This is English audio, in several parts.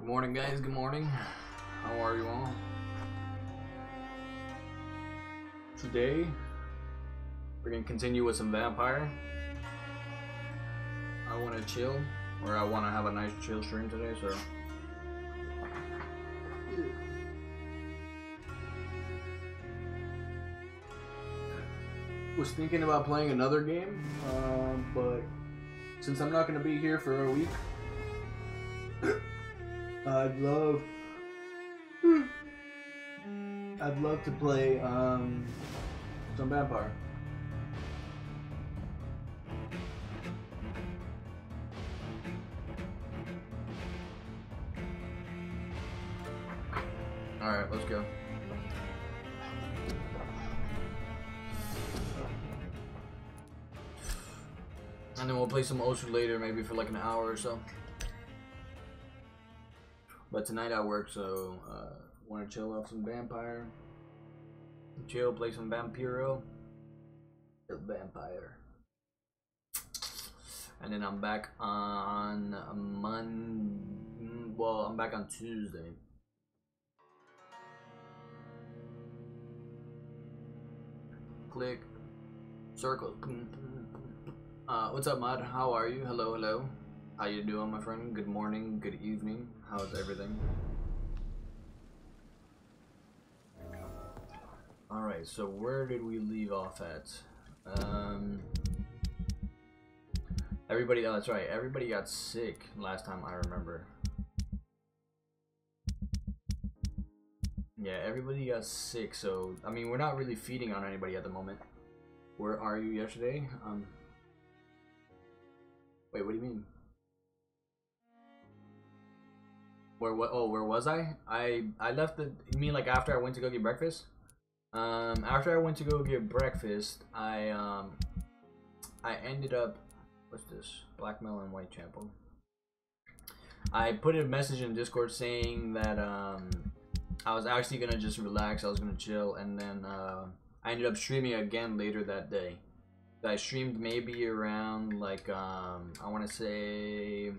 morning, guys. Good morning. How are you all? Today, we're gonna continue with some Vampyr. I want to chill, or I want to have a nice chill stream today, so. Was thinking about playing another game, but since I'm not gonna be here for a week, I'd love to play some Vampyr. All right, let's go. And then we'll play some Osu later, maybe for like an hour or so. But tonight I work, so want to chill off some Vampyr. Chill, play some Vampyro. Vampyr. And then I'm back on Well, I'm back on Tuesday. Click. Circle. What's up, Mod? How are you? Hello, hello. How you doing, my friend? Good morning, good evening. How's everything? Alright, so where did we leave off at? Everybody, oh, that's right. Everybody got sick last time I remember. Yeah, everybody got sick, so, I mean, we're not really feeding on anybody at the moment. Where are you yesterday? Wait, what do you mean? Where what? Oh, where was I? I left the. You mean like after I went to go get breakfast? After I went to go get breakfast, I ended up. What's this? Black melon, white champo. I put a message in Discord saying that I was actually gonna just relax. I was gonna chill, and then I ended up streaming again later that day. I streamed maybe around like I want to say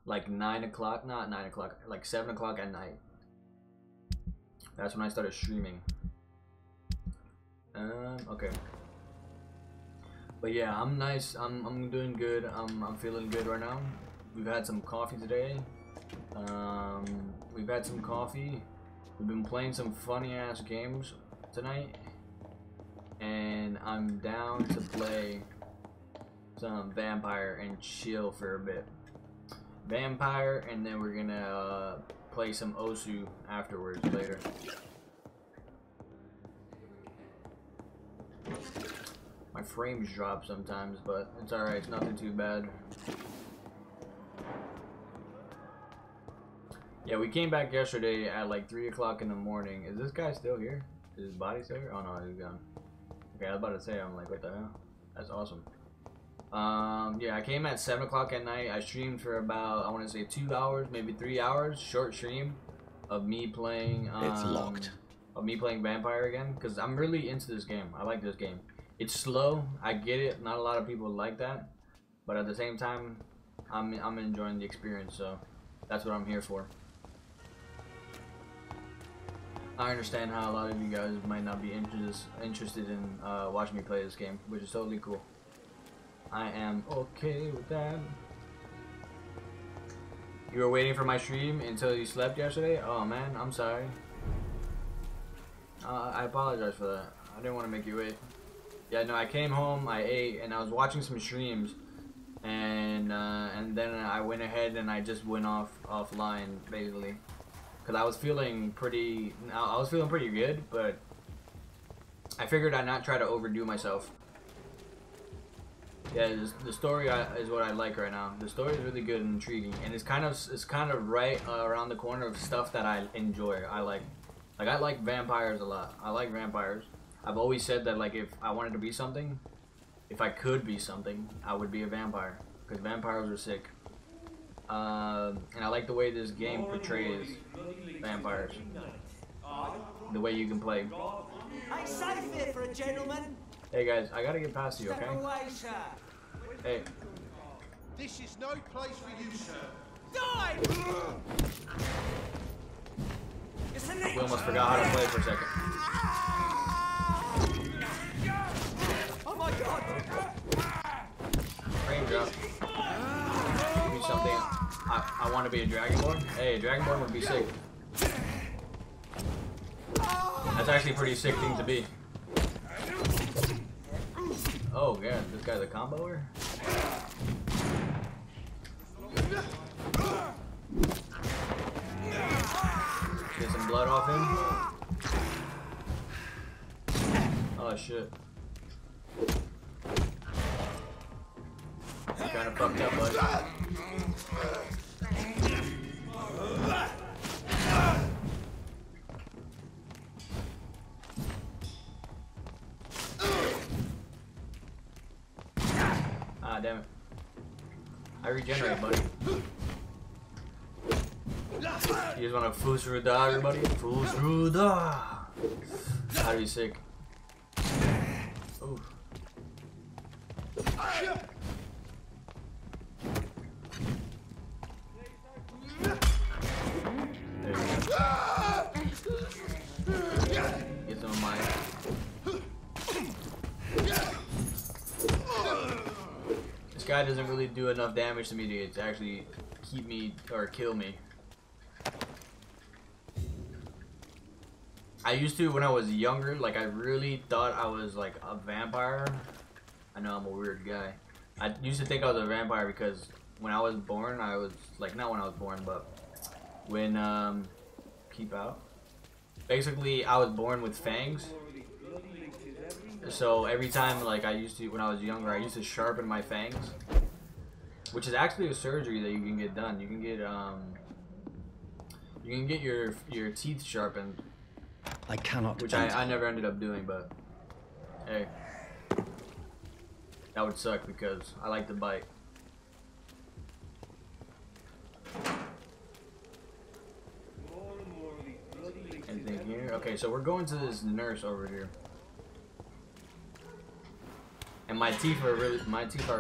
like 9 o'clock, not 9 o'clock, like 7 o'clock at night. That's when I started streaming. Okay. But yeah, I'm nice. I'm doing good. I'm feeling good right now. We've had some coffee today. We've had some coffee. We've been playing some funny ass games tonight. And I'm down to play some Vampyr and chill for a bit. Vampyr, and then we're gonna play some Osu afterwards later. My frames drop sometimes, but it's alright, it's nothing too bad. Yeah, we came back yesterday at like 3 o'clock in the morning. Is this guy still here? Is his body still here? Oh no, he's gone. Okay, I was about to say, I'm like, what the hell? That's awesome. Yeah, I came at 7 o'clock at night. I streamed for about, I want to say 2 hours, maybe 3 hours. Short stream of me playing. It's locked. Of me playing Vampyr again, because I'm really into this game. I like this game. It's slow. I get it. Not a lot of people like that, but at the same time, I'm enjoying the experience. So that's what I'm here for. I understand how a lot of you guys might not be interested in watching me play this game, which is totally cool. I am okay with that. You were waiting for my stream until you slept yesterday? Oh man, I'm sorry. I apologize for that. I didn't want to make you wait. Yeah, no, I came home, I ate, and I was watching some streams, and then I went ahead and I just went offline basically. Cause I was feeling pretty good, but I figured I'd not try to overdo myself. Yeah, the story is what I like right now. The story is really good and intriguing, and it's kind of right around the corner of stuff that I enjoy. I like Vampyrs a lot. I like Vampyrs. I've always said that like if I wanted to be something, if I could be something, I would be a vampire, because vampires are sick. And I like the way this game portrays vampires. The way you can play. I safe here for a gentleman. Hey guys, I gotta get past you, okay? Step away, sir. Hey. This is no place for you, sir. Die! We almost forgot how to play for a second. Oh my god! Frame drop. Give me something. I want to be a Dragonborn. Hey, a Dragonborn would be sick. That's actually a pretty sick thing to be. Oh, yeah, this guy's a comboer? Get some blood off him. Oh, shit. He's kind of fucked up, bud. Ah, damn it. I regenerate, buddy. You just want to fools through the everybody? Fools through the. That'd be sick. Ooh. There you go. Get some of mine. This guy doesn't really do enough damage to me to actually keep me or kill me. I used to, when I was younger, like I really thought I was like a vampire. I know I'm a weird guy. I used to think I was a vampire because when I was born, I was like, not when I was born, but when, keep out. Basically, I was born with fangs. So every time, like I used to, when I was younger, I used to sharpen my fangs. Which is actually a surgery that you can get done. You can get your teeth sharpened. I cannot. Which I never ended up doing, but hey, that would suck because I like to bite. Anything here? Okay, so we're going to this nurse over here, and my teeth are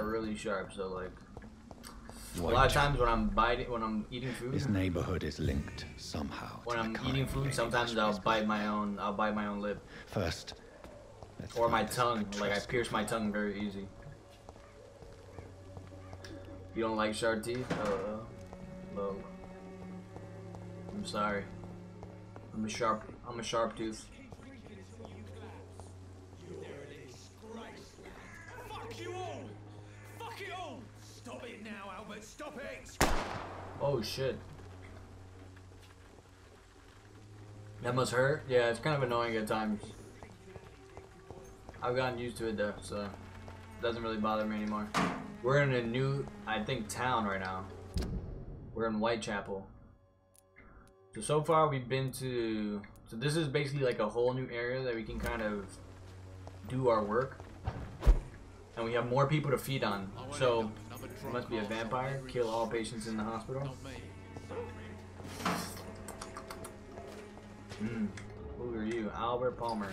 really sharp. So like. A lot of times when I'm eating food, This neighborhood is linked somehow. when I'm eating food, sometimes I'll bite my own lip. First, Or my tongue, like I pierce my tongue very easy. You don't like sharp teeth? Oh, well, I'm sorry. I'm a sharp tooth. Fuck you all! Fuck it all! Stop it now, Albert! Stop it! Oh shit. That must hurt? Yeah, it's kind of annoying at times. I've gotten used to it though, so it doesn't really bother me anymore. We're in a new, I think, town right now. We're in Whitechapel. So far we've been to, so this is basically like a whole new area that we can kind of do our work. And we have more people to feed on. So, it must be a vampire. Kill all patients in the hospital. Who are you? Albert Palmer.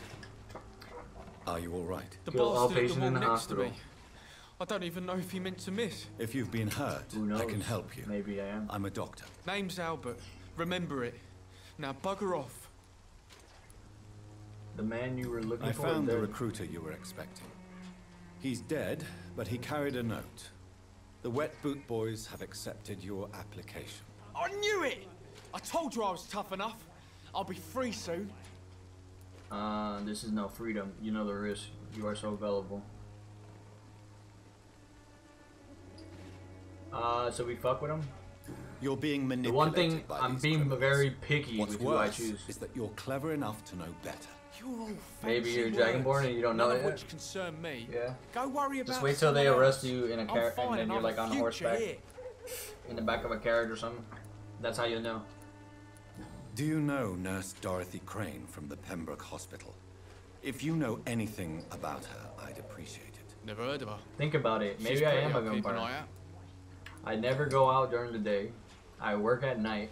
Are you alright? The Kill all bastard at patients the in wall the next to hospital. me. I don't even know if he meant to miss. If you've been hurt, Who knows? I can help you. Maybe I am. I'm a doctor. Name's Albert. Remember it. Now bugger off. The man you were looking I for. found the dead. recruiter you were expecting. He's dead, but he carried a note. The Wet Boot Boys have accepted your application. I knew it! I told you I was tough enough. I'll be free soon. This is no freedom. You know the risk. You are so gullible. So we fuck with him? You're being The manipulated one thing, by I'm these being criminals. very picky What's with who I worse choose. is that you're clever enough to know better. You're all Maybe fancy you're words, Dragonborn and you don't know none it of yet? which concern me. Yeah. Go worry about Just wait till they someone arrest else. you in a I'm car fine and then and you're I've like a on a future horseback. here. In the back of a carriage or something. That's how you'll know. Do you know Nurse Dorothy Crane from the Pembroke Hospital? If you know anything about her, I'd appreciate it. Never heard of her. Think about it. She's Maybe I pretty, am a I'll keep an vampire. eye out. I never go out during the day. I work at night.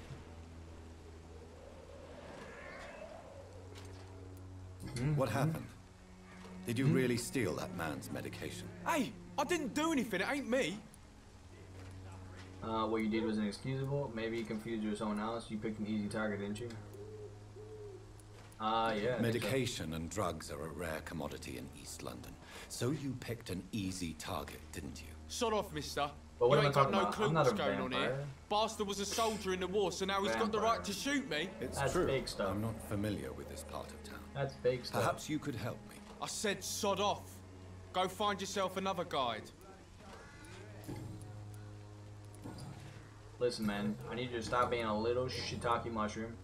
What happened? Did you really steal that man's medication? Hey, I didn't do anything. It ain't me. What you did was inexcusable. Maybe you confused you with someone else. You picked an easy target, didn't you? Yeah. Medication and drugs are a rare commodity in East London. So you picked an easy target, didn't you? Sod off, mister. But what You am I ain't got talking no about? clue I'm not what's a going on here. vampire. Bastard was a soldier in the war, so now he's got the right to shoot me. It's That's true. fake stuff. I'm not familiar with this part of town. That's fake stuff. Perhaps you could help me. I said sod off. Go find yourself another guide. Listen, man. I need you to stop being a little shiitake mushroom.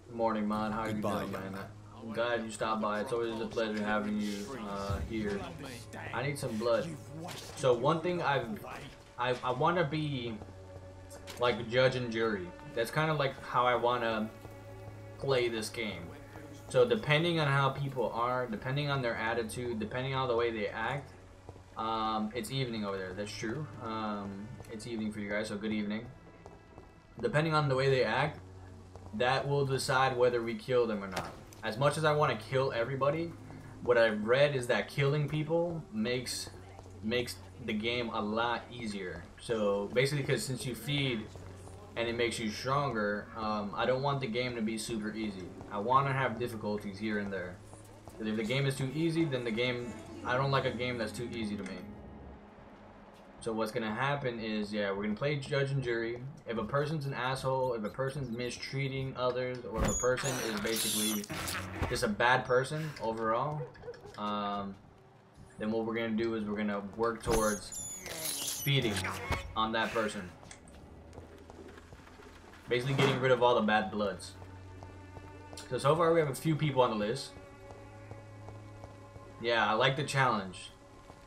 Good morning, Mod. How are you Goodbye, doing, young man? man. I'm glad you stopped by. It's always a pleasure having you here. I need some blood. So one thing I want to be like judge and jury. That's kind of like how I want to play this game. So depending on how people are, depending on their attitude, depending on the way they act, it's evening over there. That's true. It's evening for you guys, so good evening. Depending on the way they act, that will decide whether we kill them or not. As much as I want to kill everybody, what I've read is that killing people makes the game a lot easier. So basically, because since you feed and it makes you stronger, I don't want the game to be super easy. I want to have difficulties here and there. But if the game is too easy, then I don't like a game that's too easy to me. So what's gonna happen is, yeah, we're gonna play judge and jury. If a person's an asshole, if a person's mistreating others, or if a person is basically just a bad person overall, then what we're gonna do is we're gonna work towards feeding on that person. Basically getting rid of all the bad bloods. So far we have a few people on the list. Yeah, I like the challenge.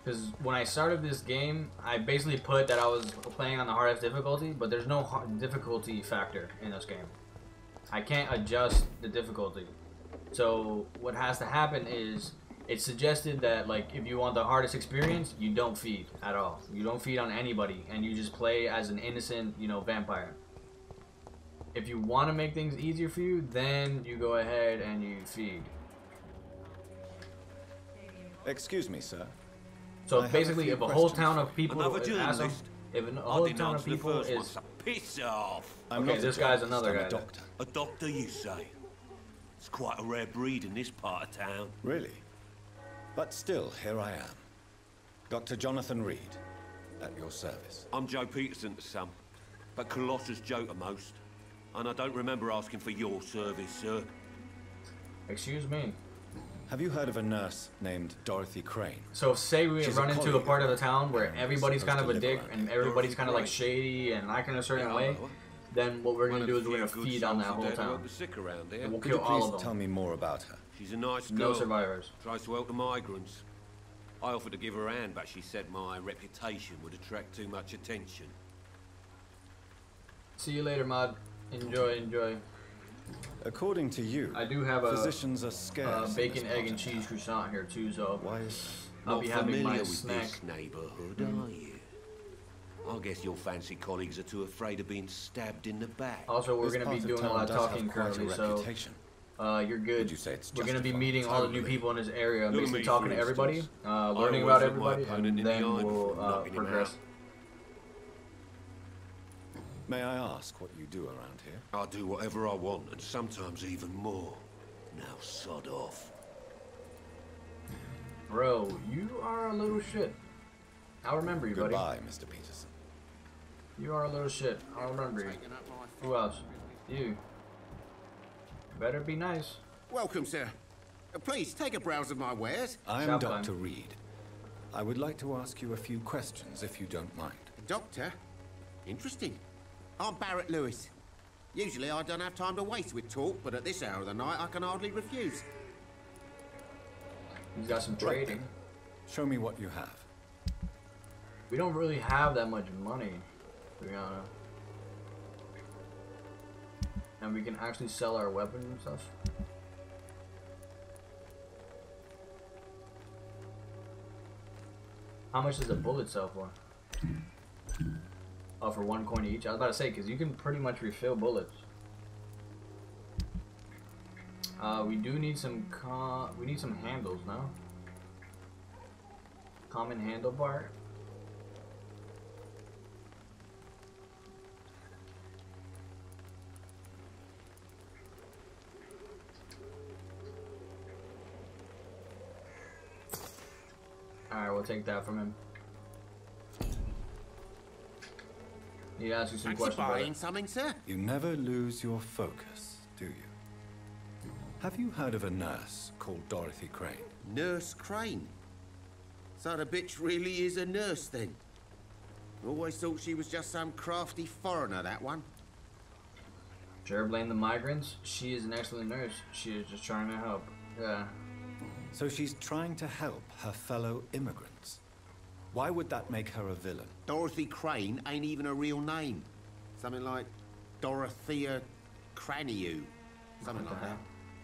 Because when I started this game, I basically put that I was playing on the hardest difficulty, but there's no difficulty factor in this game. I can't adjust the difficulty. So what has to happen is, it's suggested that like if you want the hardest experience, you don't feed at all. You don't feed on anybody, and you just play as an innocent, you know, vampire. If you want to make things easier for you, then you go ahead and you feed. Excuse me, sir. So basically, if a whole town of people Another is journalist? awesome, if a whole town of people is... Piss off! I'm Okay, not this a guy's journalist, another I'm guy. a doctor. A doctor, you say? It's quite a rare breed in this part of town. Really? But still, here I am. Dr. Jonathan Reed, at your service. I'm Joe Peterson to some, but Colossus Joe to most. And I don't remember asking for your service, sir. Excuse me. Have you heard of a nurse named Dorothy Crane? So say we She's run a into a colleague part of the of town where mine. everybody's kind of a Supposed to dick live and around everybody's Dorothy kind of like Crane. shady and acting a certain Yeah, I way, know her. then what we're One going to of do the is we're going to few good feed on that souls whole there to help town. the sick around here. And we'll Could you kill all please of tell them. me more about her? She's a nice No girl. survivors. Tries to help the migrants. I offered to give her a hand, but she said my reputation would attract too much attention. See you later, Mod. Enjoy, enjoy. According to you, I do have a physicians are scarce. in bacon, this egg, part and of cheese town. croissant here too, so Why is I'll Not be having familiar my with snack. this neighborhood, are you? I guess your fancy colleagues are too afraid of being stabbed in the back. Also, we're this going to be part of doing a town lot of does have talking quite a currently, so reputation? you're good. Would you say it's We're going to be justified? meeting all the new Totally. people in this area, Look at basically me, talking for to everybody, instance. learning always about look my everybody, opponent and in the then eye we'll before knocking him progress. out. May I ask what you do around here? I do whatever I want, and sometimes even more. Now sod off. Bro, you are a little shit. I'll remember you, buddy. Goodbye, Mr. Peterson. You are a little shit. I'll remember you. Who else? You. Better be nice. Welcome, sir. Please take a browse of my wares. I am Shopline. Dr. Reed. I would like to ask you a few questions, if you don't mind. Doctor? Interesting. I'm Barrett Lewis. Usually I don't have time to waste with talk, but at this hour of the night I can hardly refuse. He's got some Right trading. then. Show me what you have. We don't really have that much money, to be honest. And we can actually sell our weapons and stuff. How much does a bullet sell for? Oh, for 1 coin each? I was about to say, because you can pretty much refill bullets. We do need some handles now. Common handlebar. Alright, we'll take that from him. He asked you some Fancy questions. buying something, sir? You never lose your focus, do you? Have you heard of a nurse called Dorothy Crane? Nurse Crane. So the bitch really is a nurse, then? Always thought she was just some crafty foreigner, that one. Sure, blame the migrants. She is an excellent nurse. She is just trying to help. Yeah. So she's trying to help her fellow immigrants. Why would that make her a villain? Dorothy Crane ain't even a real name. Something like Dorothea Craniu. Something like that.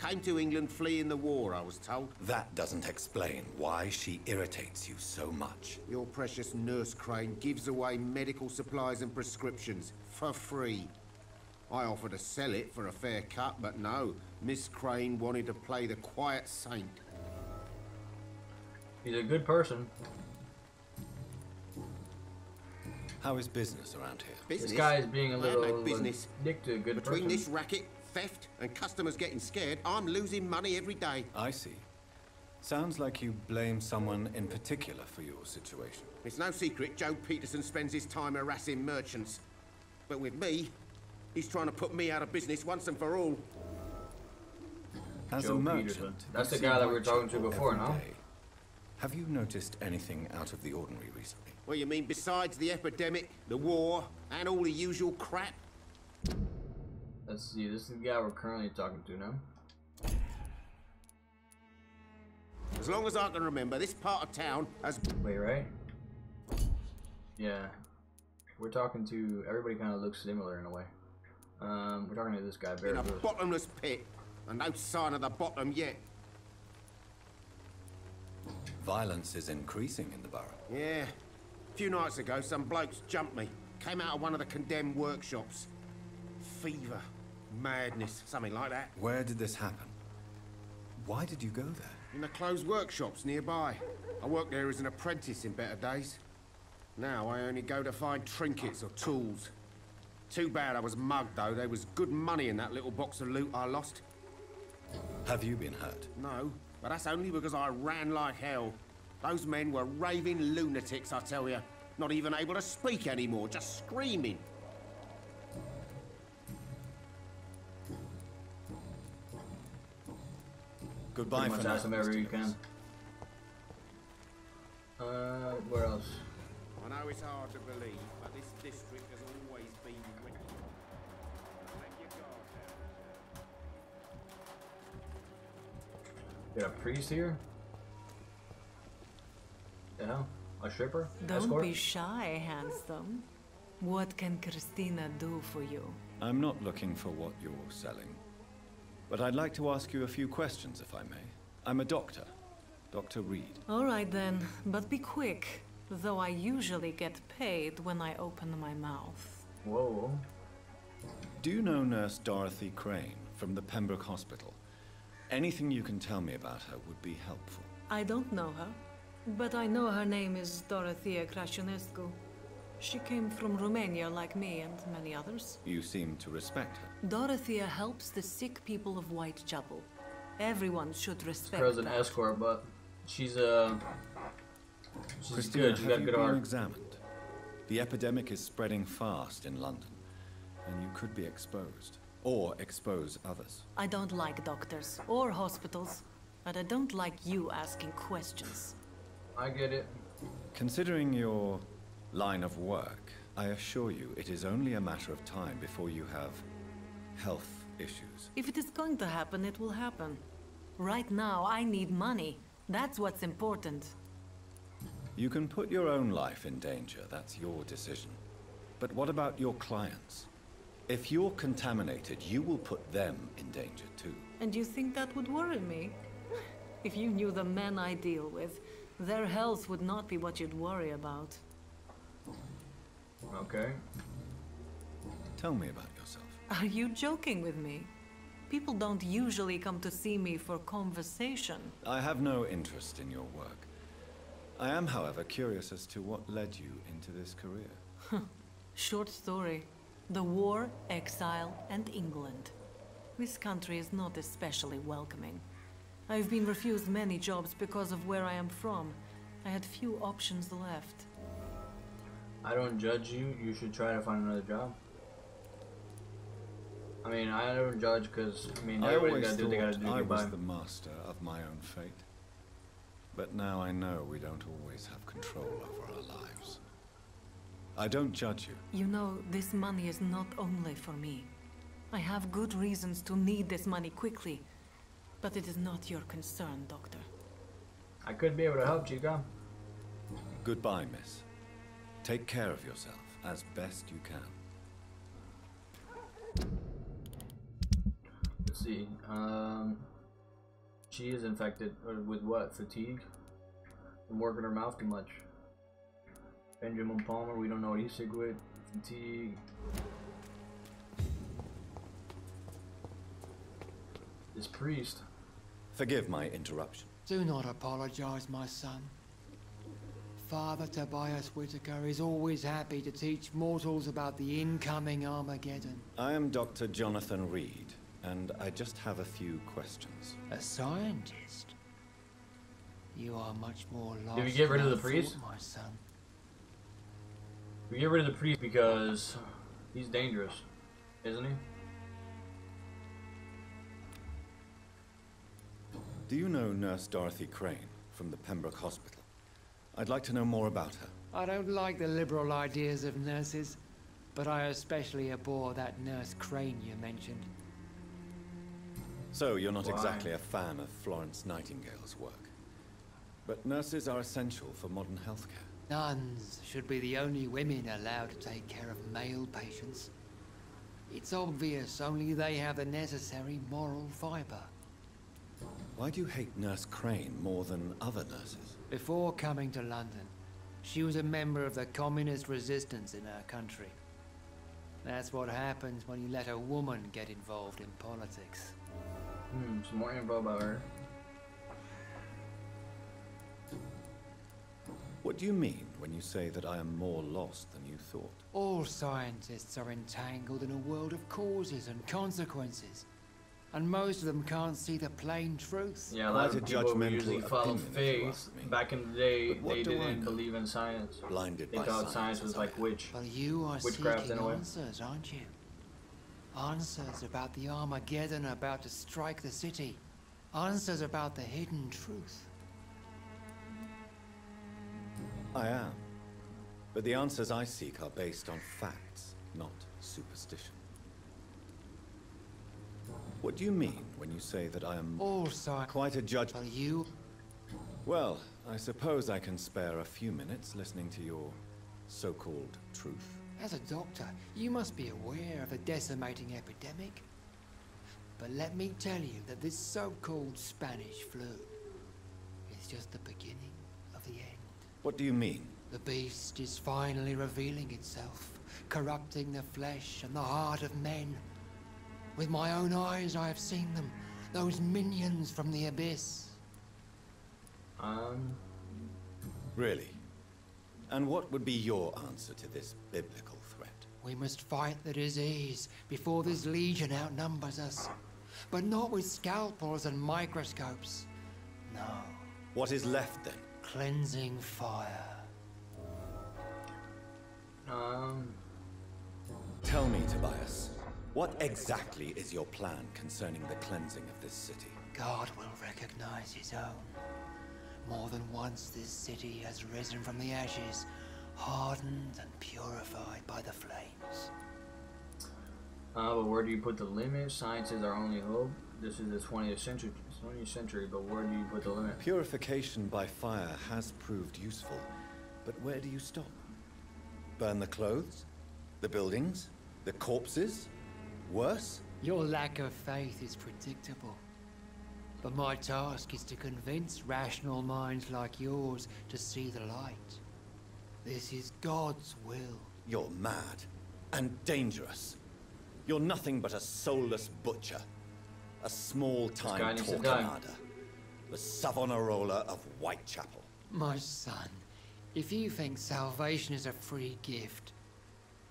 Came to England fleeing the war, I was told. That doesn't explain why she irritates you so much. Your precious Nurse Crane gives away medical supplies and prescriptions for free. I offered to sell it for a fair cut, but no. Miss Crane wanted to play the quiet saint. He's a good person. How is business around here? Business? This guy is being a I little ain't no business. dick to a good Between person. this racket, theft, and customers getting scared, I'm losing money every day. I see. Sounds like you blame someone in particular for your situation. It's no secret Joe Peterson spends his time harassing merchants. But with me, he's trying to put me out of business once and for all. As Joe a merchant, Peterson. That's you the guy see that we were white talking to people before, every no? day. Have you noticed anything out of the ordinary recently? Well, you mean besides the epidemic, the war, and all the usual crap? Let's see, this is the guy we're currently talking to now. As long as I can remember, this part of town has... Wait, right? Yeah. We're talking to... Everybody kind of looks similar in a way. We're talking to this guy, been Barry a Lewis. bottomless pit, and no sign of the bottom yet. Violence is increasing in the borough. Yeah. A few nights ago, some blokes jumped me. Came out of one of the condemned workshops. Fever, madness, something like that. Where did this happen? Why did you go there? In the closed workshops nearby. I worked there as an apprentice in better days. Now I only go to find trinkets or tools. Too bad I was mugged, though. There was good money in that little box of loot I lost. Have you been hurt? No, but that's only because I ran like hell. Those men were raving lunatics, I tell you. Not even able to speak anymore, just screaming. Goodbye Pretty for much now, ask him wherever you Mr. can. Lewis. Where else? I know it's hard to believe, but this district has always been wicked. Take your guard down. Got a priest here? The hell? A stripper? Don't Escort? be shy, handsome. What can Christina do for you? I'm not looking for what you're selling. But I'd like to ask you a few questions, if I may. I'm a doctor. Dr. Reed. All right then, but be quick. Though I usually get paid when I open my mouth. Whoa. Do you know Nurse Dorothy Crane from the Pembroke Hospital? Anything you can tell me about her would be helpful. I don't know her, but I know her name is Dorothea Crăciunescu. She came from Romania like me and many others. You seem to respect her. Dorothea helps the sick people of Whitechapel. Everyone should respect Her as an that. escort, but she's Christina, good. She's got have a you good been heart. examined? The epidemic is spreading fast in London, and you could be exposed. Or expose others. I don't like doctors or hospitals, but I don't like you asking questions. I get it. Considering your line of work, I assure you it is only a matter of time before you have health issues. If it is going to happen, it will happen. Right now, I need money. That's what's important. You can put your own life in danger, that's your decision. But what about your clients? If you're contaminated, you will put them in danger too. And you think that would worry me? If you knew the men I deal with, their health would not be what you'd worry about. Okay. Tell me about yourself. Are you joking with me? People don't usually come to see me for conversation. I have no interest in your work. I am, however, curious as to what led you into this career. Short story. The war, exile, and England. This country is not especially welcoming. I've been refused many jobs because of where I am from. I had few options left. I don't judge you. You should try to find another job. I mean, I don't judge because, I mean, I everybody's always gotta do what they gotta do. thought I was Goodbye. the master of my own fate. But now I know we don't always have control over our lives. I don't judge you. You know, this money is not only for me. I have good reasons to need this money quickly. But it is not your concern, Doctor. I could be able to help, Chica. Goodbye, miss. Take care of yourself as best you can. Let's see. She is infected with what? Fatigue? Been working her mouth too much. Benjamin Palmer, we don't know what he's sick with. Fatigue. This priest. Forgive my interruption. Do not apologize, my son. Father Tobias Whitaker is always happy to teach mortals about the incoming Armageddon. I am Dr. Jonathan Reed, and I just have a few questions. A scientist? You are much more lost. Did we get rid of than the I priest? thought, my son. We get rid of the priest because he's dangerous, isn't he? Do you know Nurse Dorothy Crane from the Pembroke Hospital? I'd like to know more about her. I don't like the liberal ideas of nurses, but I especially abhor that Nurse Crane you mentioned. So, you're not Why? exactly a fan of Florence Nightingale's work. But nurses are essential for modern healthcare. Nuns should be the only women allowed to take care of male patients. It's obvious only they have the necessary moral fiber. Why do you hate Nurse Crane more than other nurses? Before coming to London, she was a member of the communist resistance in our country. That's what happens when you let a woman get involved in politics. Some more info about her. What do you mean when you say that I am more lost than you thought? All scientists are entangled in a world of causes and consequences. And most of them can't see the plain truth. Yeah, a lot Quite of a people who judgmental usually follow opinion, if you faith. ask me. Back in the day, But what they do I didn't know? believe in science. Blinded They by thought science as was I like am. witch. But you are Witchcraft seeking in a way. answers, aren't you? Answers about the Armageddon about to strike the city. Answers about the hidden truth. I am. But the answers I seek are based on facts, not superstition. What do you mean when you say that I am All science. quite a judge? But you Well, I suppose I can spare a few minutes listening to your so-called truth. As a doctor, you must be aware of the decimating epidemic. But let me tell you that this so-called Spanish flu is just the beginning of the end. What do you mean? The beast is finally revealing itself, corrupting the flesh and the heart of men. With my own eyes I have seen them, those minions from the abyss. Really? And what would be your answer to this biblical threat? We must fight the disease before this legion outnumbers us. But not with scalpels and microscopes. No, What is left then? cleansing fire. Tell me, Tobias, what exactly is your plan concerning the cleansing of this city? God will recognize his own. More than once this city has risen from the ashes, hardened and purified by the flames. But where do you put the limit? Science is our only hope. This is the 20th century, but where do you put the limit? Purification by fire has proved useful, but where do you stop? Burn the clothes? The buildings? The corpses? Worse? Your lack of faith is predictable. But my task is to convince rational minds like yours to see the light. This is God's will. You're mad and dangerous. You're nothing but a soulless butcher. A small-time needs to die. torquemada. The Savonarola of Whitechapel. My son, if you think salvation is a free gift,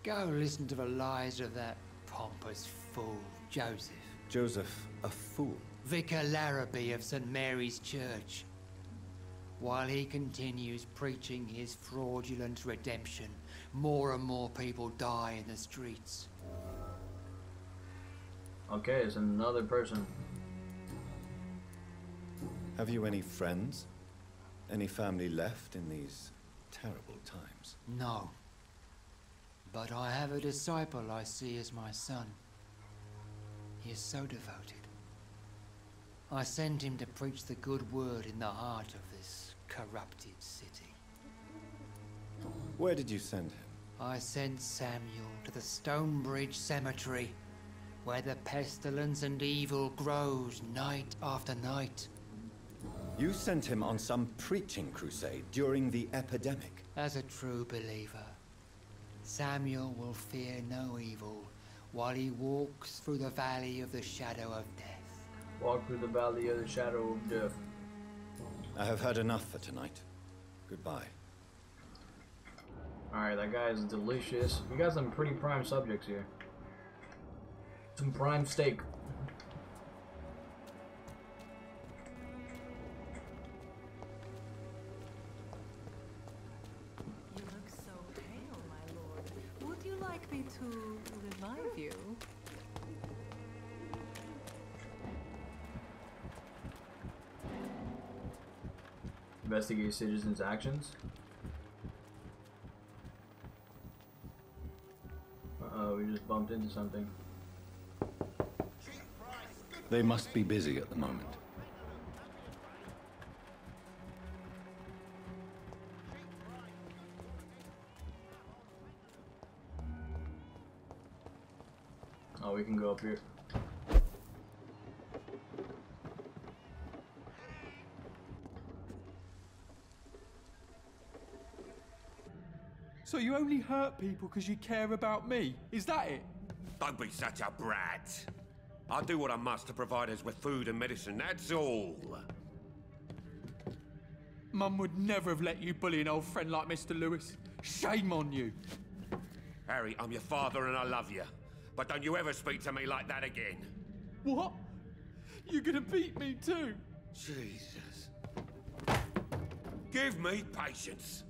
go listen to the lies of that pompous fool, Joseph. Joseph, a fool. Vicar Larrabee of St. Mary's Church. While he continues preaching his fraudulent redemption, more and more people die in the streets. Okay, it's another person. Have you any friends? Any family left in these terrible times? No. But I have a disciple I see as my son. He is so devoted. I send him to preach the good word in the heart of this corrupted city. Where did you send him? I sent Samuel to the Stonebridge Cemetery, where the pestilence and evil grows night after night. You sent him on some preaching crusade during the epidemic. As a true believer, Samuel will fear no evil while he walks through the valley of the shadow of death. Walk through the valley of the shadow of death. I have had enough for tonight. Goodbye. Alright, that guy is delicious. We got some pretty prime subjects here. Some prime steak. You look so pale, my lord. Would you like me to revive you? Investigate citizens' actions. Uh-oh, we just bumped into something. They must be busy at the moment. Oh, we can go up here. So you only hurt people because you care about me? Is that it? Don't be such a brat. I do what I must to provide us with food and medicine, that's all. Mum would never have let you bully an old friend like Mr. Lewis. Shame on you. Harry, I'm your father and I love you. But don't you ever speak to me like that again. What? You're gonna beat me too? Jesus. Give me patience.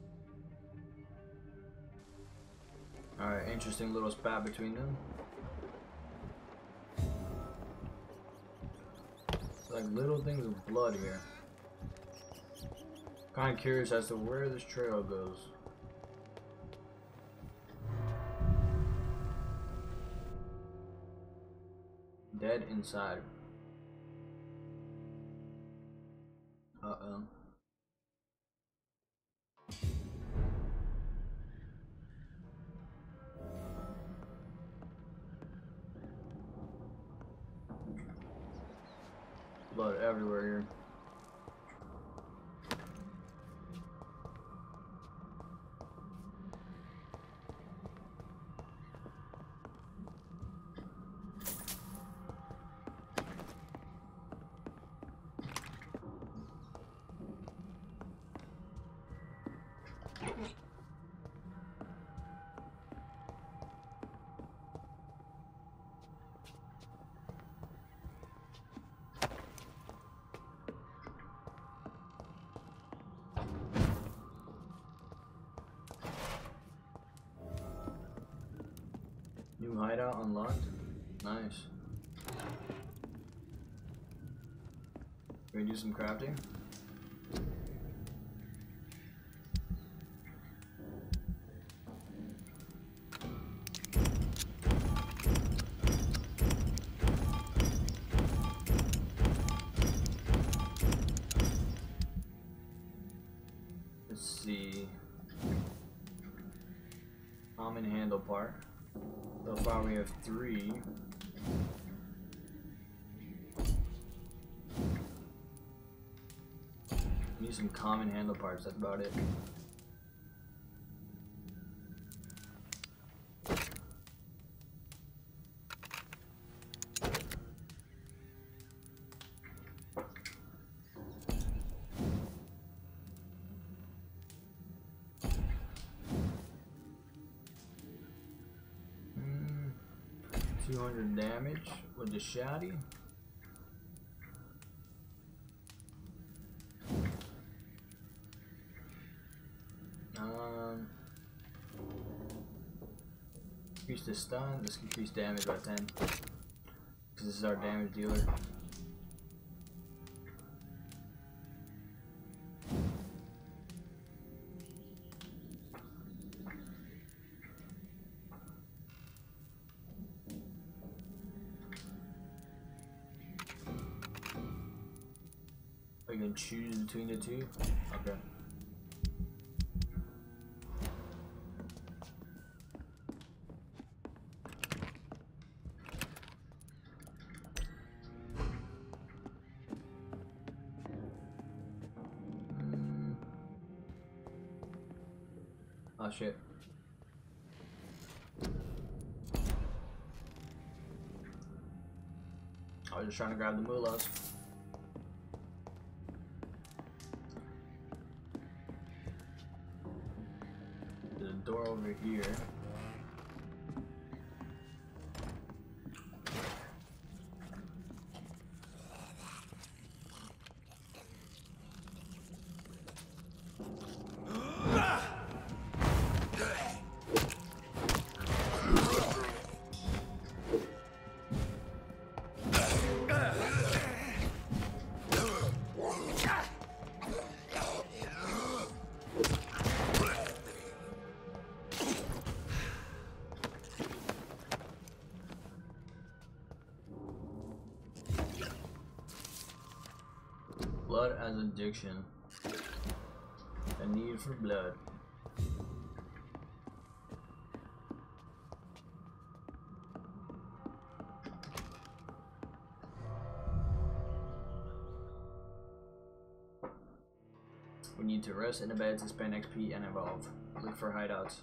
Alright, interesting little spat between them. Like little things of blood here. Kind of curious as to where this trail goes. Dead inside. Uh-oh. Blood everywhere here. New hideout unlocked. Nice. Can we do some crafting? Let's see. Common handle part. So far we have 3. Need some common handle parts, that's about it. Mm, 200 damage with the shotty. Increase the stun. Let's increase damage by 10. Because this is our damage dealer. We can choose between the two. Okay. Oh shit. I was just trying to grab the mullahs. There's a door over here. Blood as addiction. A need for blood. We need to rest in the bed to spend XP and evolve. Look for hideouts.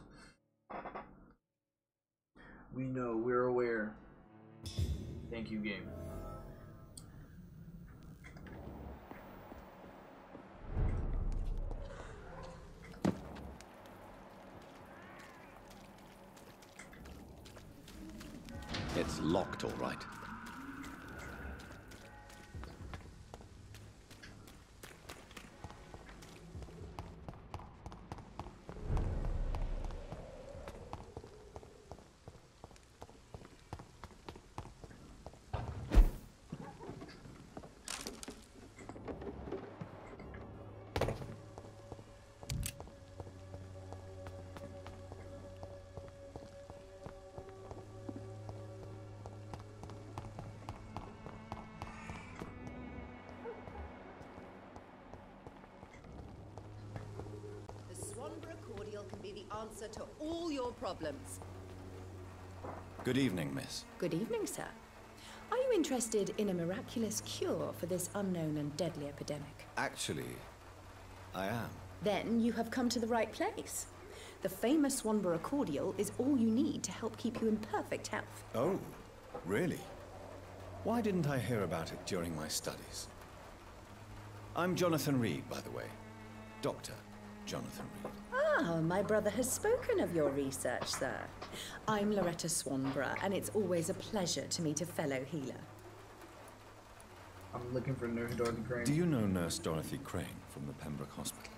We know, we're aware. Thank you, game. It's locked, all right. Can be the answer to all your problems. Good evening, miss. Good evening, sir. Are you interested in a miraculous cure for this unknown and deadly epidemic? Actually, I am. Then you have come to the right place. The famous Swanborough cordial is all you need to help keep you in perfect health. Oh, really? Why didn't I hear about it during my studies? I'm Jonathan Reed, by the way. Dr. Jonathan Reed. Ah, my brother has spoken of your research, sir. I'm Loretta Swanborough, and it's always a pleasure to meet a fellow healer. I'm looking for Nurse Dorothy Crane. Do you know Nurse Dorothy Crane from the Pembroke Hospital?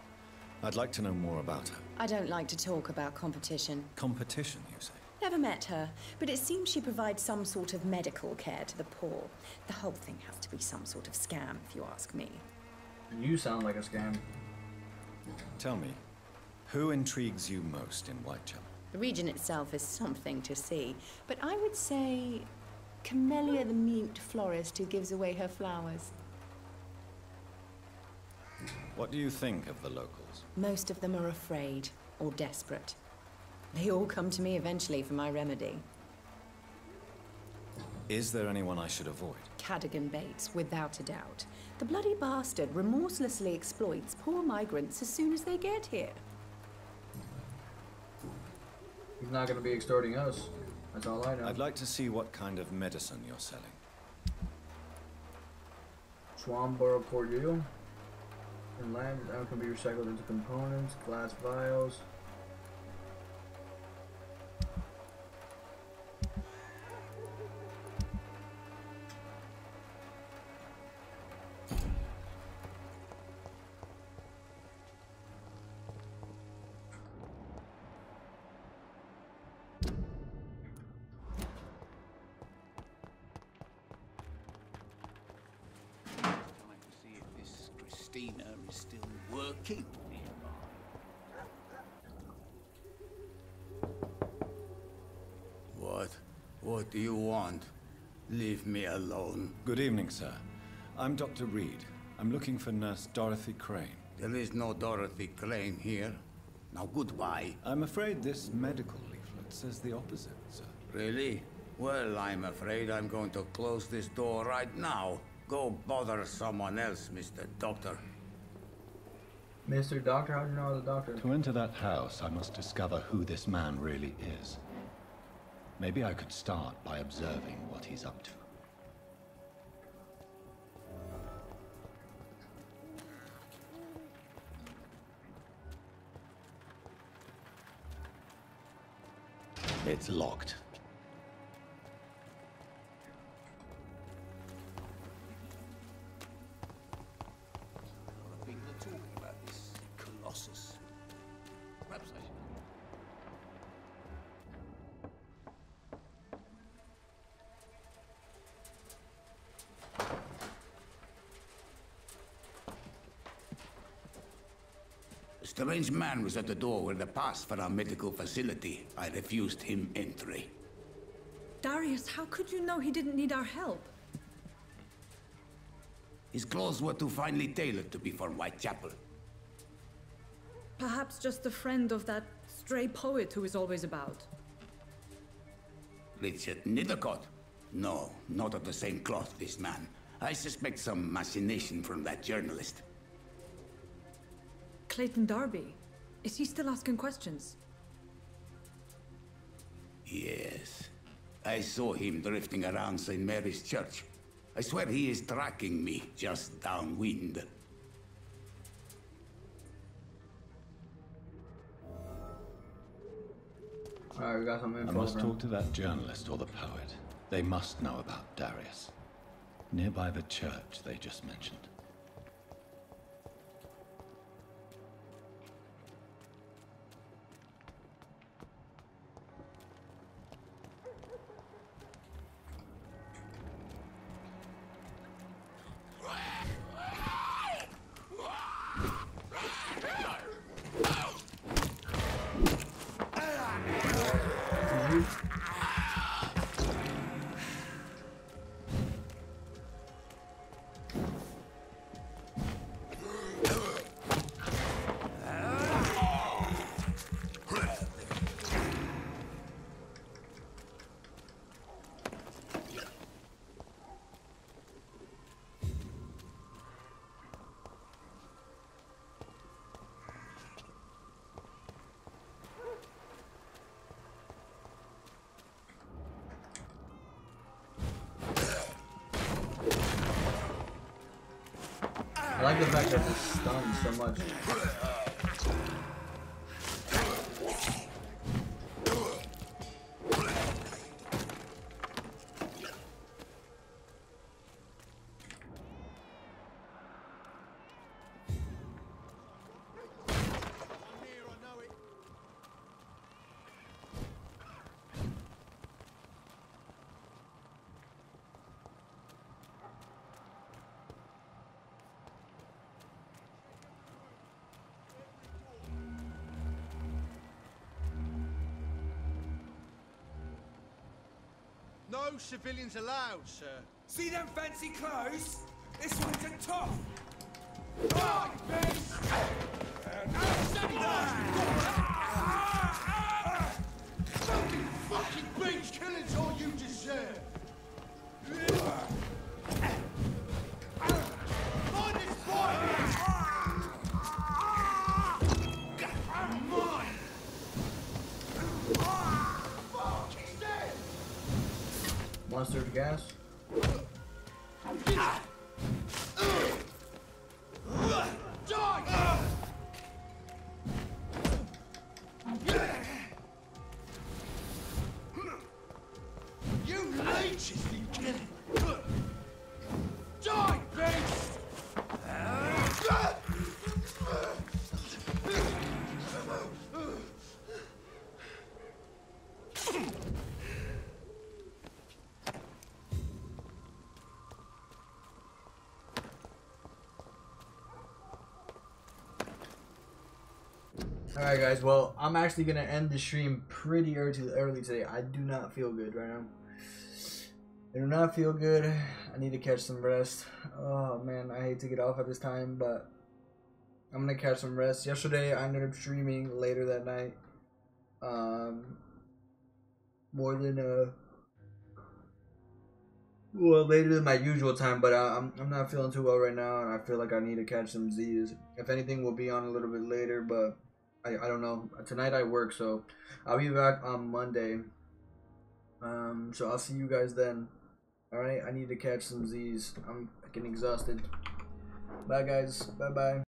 I'd like to know more about her. I don't like to talk about competition. Competition, you say? Never met her, but it seems she provides some sort of medical care to the poor. The whole thing has to be some sort of scam, if you ask me. You sound like a scam. Tell me, who intrigues you most in Whitechapel? The region itself is something to see, but I would say Camellia the mute florist who gives away her flowers. What do you think of the locals? Most of them are afraid or desperate. They all come to me eventually for my remedy. Is there anyone I should avoid? Cadogan Bates, without a doubt. The bloody bastard remorselessly exploits poor migrants as soon as they get here. He's not going to be extorting us. That's all I know. I'd like to see what kind of medicine you're selling. Swanborough cordial. And land can be recycled into components, glass vials. still working nearby. What do you want? Leave me alone. Good evening, sir. I'm Dr. Reed. I'm looking for Nurse Dorothy Crane. There is no Dorothy Crane here. Now goodbye. I'm afraid this medical leaflet says the opposite, sir. Really? Well, I'm afraid I'm going to close this door right now. Go bother someone else, Mr. Doctor. Mr. Doctor? How do you know the doctor? To enter that house, I must discover who this man really is. Maybe I could start by observing what he's up to. It's locked. A lot of people are talking about this Colossus. Perhaps I should... A strange man was at the door with a pass for our medical facility. I refused him entry. Darius, how could you know he didn't need our help? His clothes were too finely tailored to be for Whitechapel. Perhaps just a friend of that stray poet who is always about. Richard Nithercott? No, not of the same cloth, this man. I suspect some machination from that journalist. Clayton Darby. Is he still asking questions? Yes. I saw him drifting around St. Mary's Church. I swear he is tracking me just downwind. Alright, we got some info. I must from... talk to that journalist or the poet. They must know about Darius. Nearby the church they just mentioned. I like the fact that it's stunned so much. No civilians allowed, sir. See them fancy clothes? This one's a top. Oh, beast! Fucking beach killing's all you deserve. Find this boy! Mine! Fuck, he's dead! Monster of gas. You leeches, you killing! Die, beast! Alright guys, well, I'm actually gonna end the stream pretty early today. I do not feel good right now. I do not feel good. I need to catch some rest. Oh man, I hate to get off at this time, but I'm gonna catch some rest. Yesterday I ended up streaming later that night. More than well, later than my usual time, but I'm not feeling too well right now, and I feel like I need to catch some Z's. If anything, we'll be on a little bit later, but I don't know. Tonight I work, so I'll be back on Monday. So I'll see you guys then. All right, I need to catch some Z's. I'm getting exhausted. Bye guys. Bye bye.